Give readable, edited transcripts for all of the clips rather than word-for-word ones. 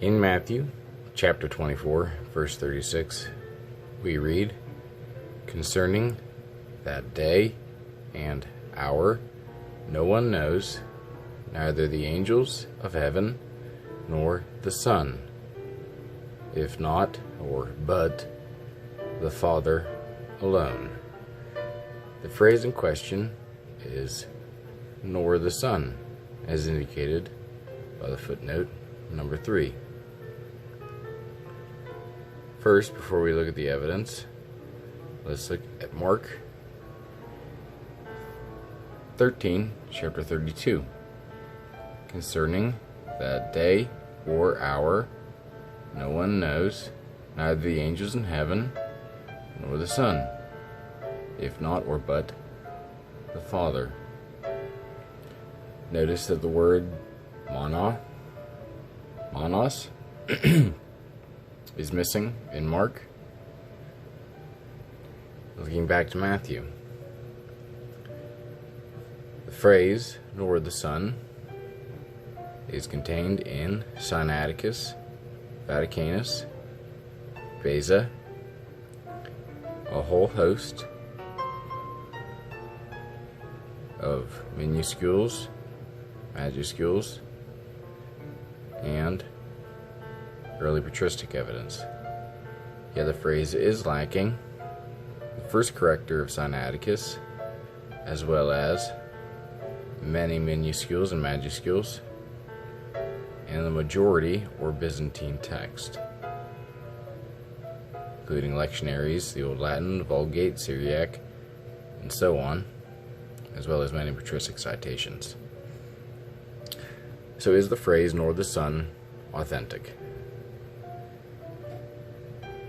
In Matthew chapter 24, verse 36, we read, "Concerning that day and hour no one knows, neither the angels of heaven nor the Son, if not, or but, the Father alone." The phrase in question is "nor the Son," as indicated by the footnote number 3. First, before we look at the evidence, let's look at Mark 13, chapter 32. "Concerning that day or hour no one knows, neither the angels in heaven nor the Son, if not or but the Father." Notice that the word monos is missing in Mark. Looking back to Matthew, the phrase "nor the Son" is contained in Sinaiticus, Vaticanus, Beza, a whole host of minuscules, majuscules, and early patristic evidence. Yet the phrase is lacking the first corrector of Sinaiticus, as well as many minuscules and majuscules, and the majority or Byzantine text, including lectionaries, the Old Latin, Vulgate, Syriac, and so on, as well as many patristic citations. So is the phrase "nor the Son" authentic?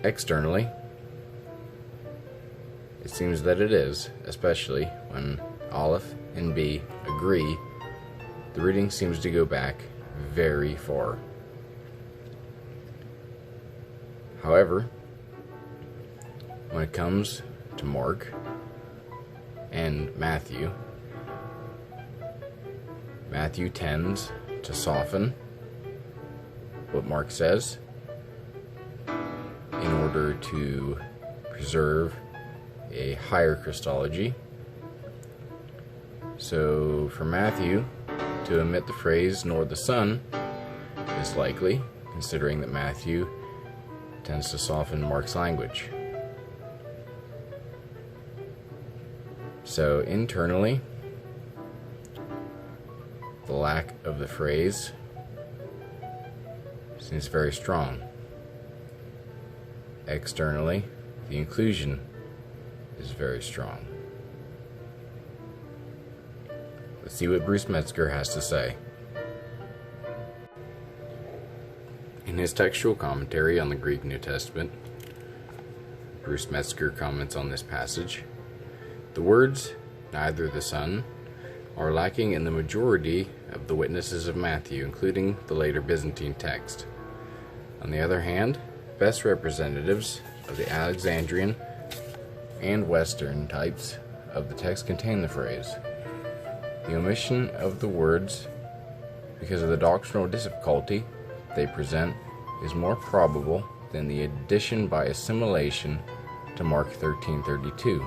Externally, it seems that it is, especially when Aleph and B agree. The reading seems to go back very far. However, when it comes to Mark and Matthew tends to soften what Mark says in order to preserve a higher Christology. So for Matthew to omit the phrase "nor the Son" is likely, considering that Matthew tends to soften Mark's language. So internally, the lack of the phrase seems very strong. Externally, the inclusion is very strong. Let's see what Bruce Metzger has to say. In his textual commentary on the Greek New Testament, Bruce Metzger comments on this passage: "The words 'neither the Son' are lacking in the majority of the witnesses of Matthew, including the later Byzantine text. On the other hand, best representatives of the Alexandrian and Western types of the text contain the phrase. The omission of the words, because of the doctrinal difficulty they present, is more probable than the addition by assimilation to Mark 13:32.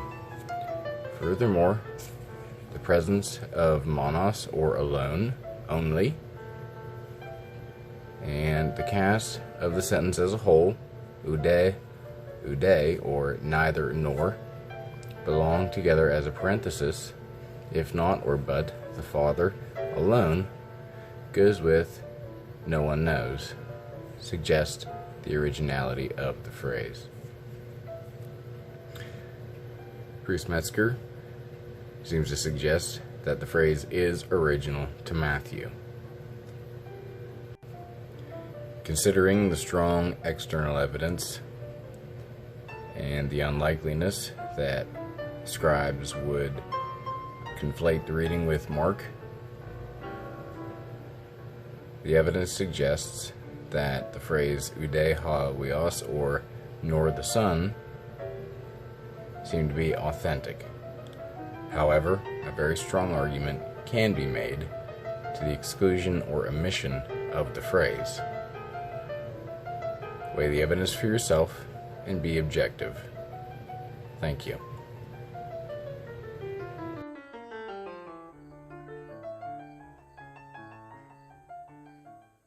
Furthermore, the presence of monos, or alone, only, and the cast of the sentence as a whole, ude, or neither nor, belong together as a parenthesis, if not or but the Father alone, goes with 'no one knows,' suggest the originality of the phrase." Bruce Metzger seems to suggest that the phrase is original to Matthew. Considering the strong external evidence and the unlikeliness that scribes would conflate the reading with Mark, the evidence suggests that the phrase "ude ha weos," or "nor the Son," seem to be authentic. However, a very strong argument can be made to the exclusion or omission of the phrase. Weigh the evidence for yourself and be objective. Thank you.